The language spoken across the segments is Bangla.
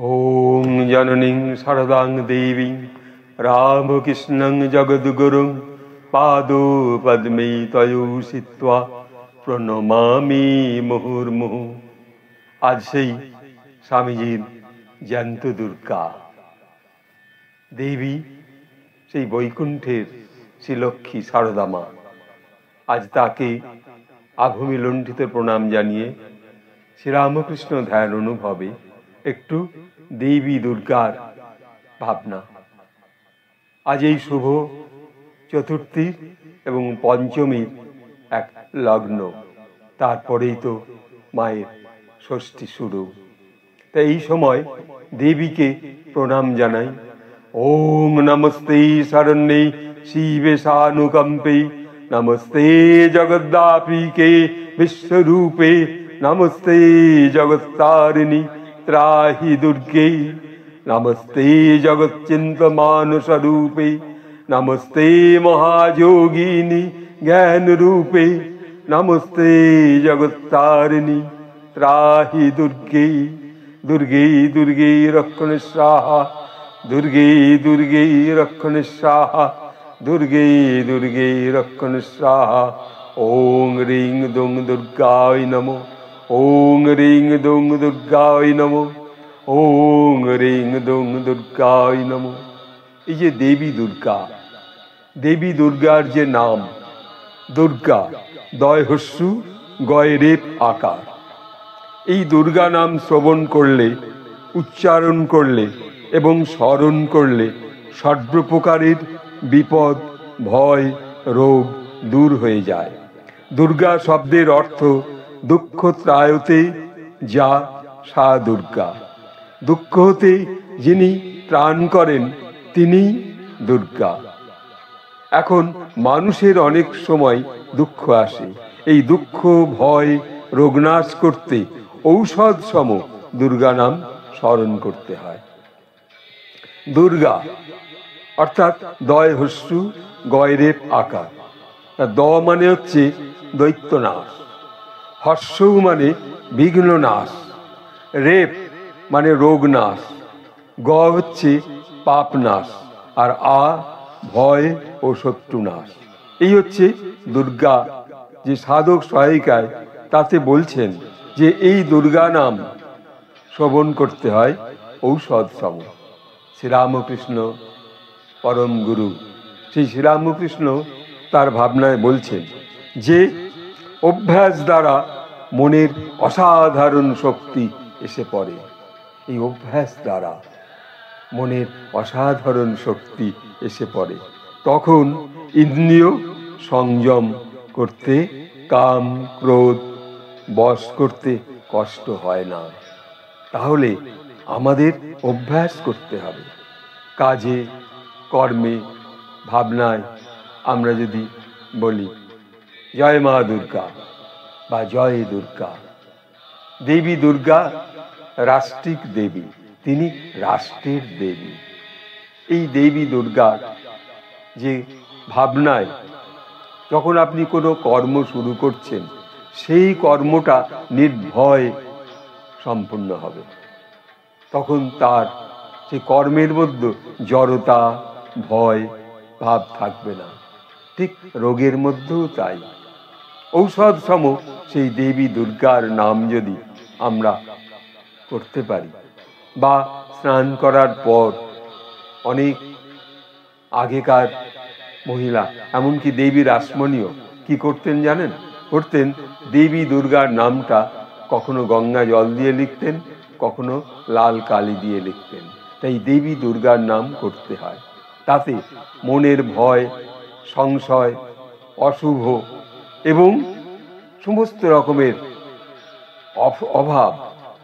ওং জননীং শারদাং দেবীং রামকৃষ্ণং জগদ্গুরুং পাদো পদ্মে তয়োষিত্বা প্রণমামি মুহুর্মুহু। আজ সেই স্বামীজির জ্যান্ত দুর্গা দেবী, সেই বৈকুণ্ঠের শ্রীলক্ষ্মী সারদা মা। আজ তাকে আভূমি লুণ্ঠিত প্রণাম জানিয়ে শ্রীরামকৃষ্ণ ধ্যান অনুভবে একটু দেবী দুর্গার ভাবনা। আজ এই শুভ চতুর্থী এবং পঞ্চমীর এক লগ্ন, তারপরেই তো মায়ের ষষ্ঠী শুরু। তাই এই সময় দেবীকে প্রণাম জানাই। ওং নমস্তে শরণ্যে শিবে সানুকম্পে, নমস্তে জগদ্ব্যাপিকে বিশ্বরূপে, নমস্তে জগত্তারিণী ত্রাহি দুর্গে, নমস্তে জগচ্চিন্তমান স্বরূপে, নমস্তে মহাযোগিনী জ্ঞান রূপে, নমস্তে জগত্তারিণী ত্রাহি দুর্গে। দুর্গে দুর্গে রক্ষণ স্বাহা, দুর্গে দুর্গে রক্ষণ স্বাহা, দুর্গে দুর্গে রক্ষণ স্বাহা। ওং রিং দুং দুর্গায় নমো, ওং রিং দুং দুর্গায় নমো, ওং রিং দুং দুর্গায় নমো। এই যে দেবী দুর্গা, দেবী দুর্গার যে নাম দুর্গা, দয় হস্যু গয় রেপ আকার। এই দুর্গা নাম শ্রবণ করলে, উচ্চারণ করলে এবং স্মরণ করলে সর্বপ্রকারের বিপদ, ভয়, রোগ দূর হয়ে যায়। দুর্গা শব্দের অর্থ দুঃখ ত্রায়তে যা সা দুর্গা। দুঃখ হতে যিনি ত্রাণ করেন তিনি দুর্গা। এখন মানুষের অনেক সময় দুঃখ আসে। এই দুঃখ, ভয়, রোগনাশ করতে ঔষধ সম দুর্গা নাম স্মরণ করতে হয়। দুর্গা অর্থাৎ দয় হস্যু গয় রেপ আকার। দ মানে হচ্ছে দৈত্যনাশ, হর্ষ মানে বিঘ্ন নাশ, রেপ মানে রোগ নাশ, গ হচ্ছে পাপ নাশ, আর আ ভয় ও শত্রু নাশ। এই হচ্ছে দুর্গা যে সাধক সহায়িকায় তাতে বলছেন যে এই দুর্গা নাম শ্রবণ করতে হয় ঔষধ সম। শ্রীরামকৃষ্ণ পরম গুরু, সেই শ্রীরামকৃষ্ণ তার ভাবনায় বলছেন যে অভ্যাস দ্বারা মনের অসাধারণ শক্তি এসে পড়ে। এই অভ্যাস দ্বারা মনের অসাধারণ শক্তি এসে পড়ে। তখন ইন্দ্রিয় সংযম করতে, কাম ক্রোধ বশ করতে কষ্ট হয় না। তাহলে আমাদের অভ্যাস করতে হবে। কাজে কর্মে ভাবনায় আমরা যদি বলি জয় মা দুর্গা বা জয় দুর্গা। দেবী দুর্গা রাষ্ট্রিক দেবী, তিনি রাষ্ট্রের দেবী। এই দেবী দুর্গার যে ভাবনায় যখন আপনি কোনো কর্ম শুরু করছেন, সেই কর্মটা নির্ভয় সম্পূর্ণ হবে। তখন তার সেই কর্মের মধ্যে জড়তা, ভয় ভাব থাকবে না। ঠিক রোগের মধ্যেও তাই। ঔষধ সম সেই দেবী দুর্গার নাম যদি আমরা করতে পারি, বা স্নান করার পর, অনেক আগেকার মহিলা, এমনকি দেবী রাসমণিও কি করতেন জানেন? করতেন দেবী দুর্গার নামটা কখনো গঙ্গা জল দিয়ে লিখতেন, কখনো লাল কালি দিয়ে লিখতেন। তাই দেবী দুর্গার নাম করতে হয়। তাতে মনের ভয়, সংশয়, অশুভ এবং সমস্ত রকমের অভাব,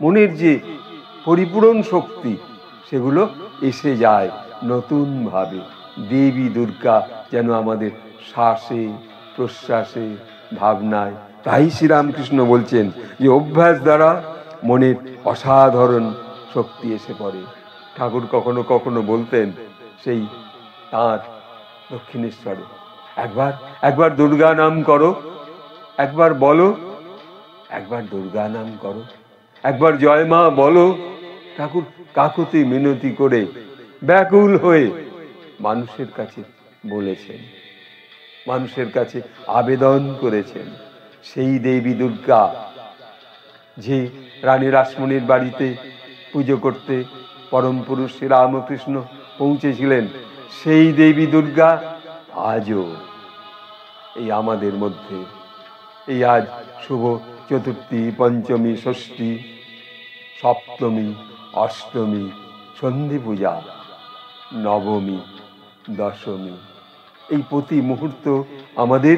মনের যে পরিপূরণ শক্তি, সেগুলো এসে যায় নতুনভাবে। দেবী দুর্গা যেন আমাদের শ্বাসে প্রশ্বাসে ভাবনায়। তাই শ্রীরামকৃষ্ণ বলছেন যে অভ্যাস দ্বারা মনের অসাধারণ শক্তি এসে পড়ে। ঠাকুর কখনো কখনো বলতেন সেই তাঁর দক্ষিণেশ্বরে, একবার দুর্গা নাম করো, একবার বলো, একবার দুর্গা নাম করো, একবার জয় মা বলো, ঠাকুর কাকুতি মিনতি করে ব্যাকুল হয়ে মানুষের কাছে বলেছেন, মানুষের কাছে আবেদন করেছেন। সেই দেবী দুর্গা যে রানী রাসমণির বাড়িতে পুজো করতে পরম পুরুষ শ্রীরামকৃষ্ণ পৌঁছেছিলেন, সেই দেবী দুর্গা আজও এই আমাদের মধ্যে, এই আজ শুভ চতুর্থী, পঞ্চমী, ষষ্ঠী, সপ্তমী, অষ্টমী, সন্ধি পূজা, নবমী, দশমী, এই প্রতি মুহূর্ত আমাদের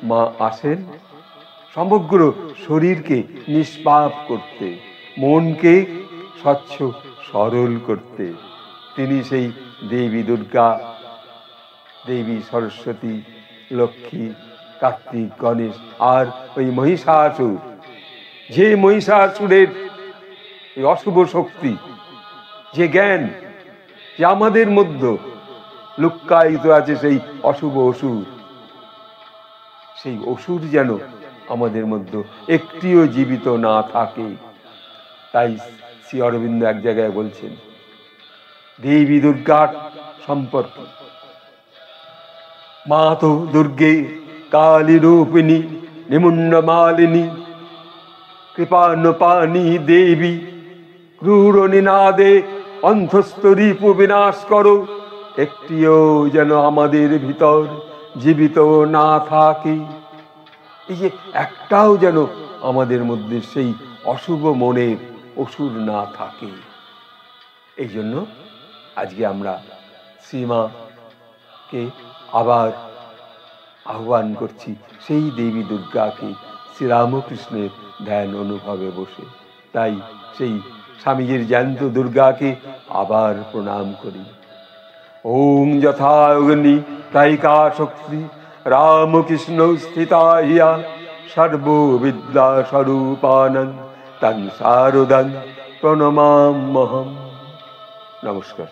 মা আসেন সমগ্র শরীরকে নিষ্পাপ করতে, মনকে স্বচ্ছ সরল করতে। তিনি সেই দেবী দুর্গা, দেবী সরস্বতী, লক্ষ্মী, কার্তিক, গণেশ আর ওই মহিষাসুর, যে মহিষাসুরের এই অশুভ শক্তি, যে জ্ঞান, যে আমাদের মধ্যে লুক্কায়িত আছে, সেই অশুভ অসুর, সেই অসুর যেন আমাদের মধ্যে একটিও জীবিত না থাকে। তাই শ্রী অরবিন্দ এক জায়গায় বলছেন দেবী দুর্গার সম্পর্কে, মা তো দুর্গে কালী রূপিণী নিমুণ্ড মালিনী কৃপানুপানি দেবী ক্রূর নিনাদে অন্তস্থ রিপু বিনাশ করো, একটিও যেন আমাদের ভিতর জীবিত না থাকে। এই যে একটাও যেন আমাদের মধ্যে সেই অশুভ মনের অসুর না থাকে। এই জন্য আজকে আমরা শ্রীমাকে আবার আহ্বান করছি, সেই দেবী দুর্গাকে শ্রীরামকৃষ্ণের ধ্যান অনুভবে বসে। তাই সেই স্বামীজির জ্যান্ত দুর্গাকে আবার প্রণাম করি। ওং যথা অগ্নি তাইকা শক্তি রামকৃষ্ণ স্থিতা হিয়া সর্ববিদ্যা স্বরূপানং তং শারদং প্রণমাম্যহম। নমস্কার।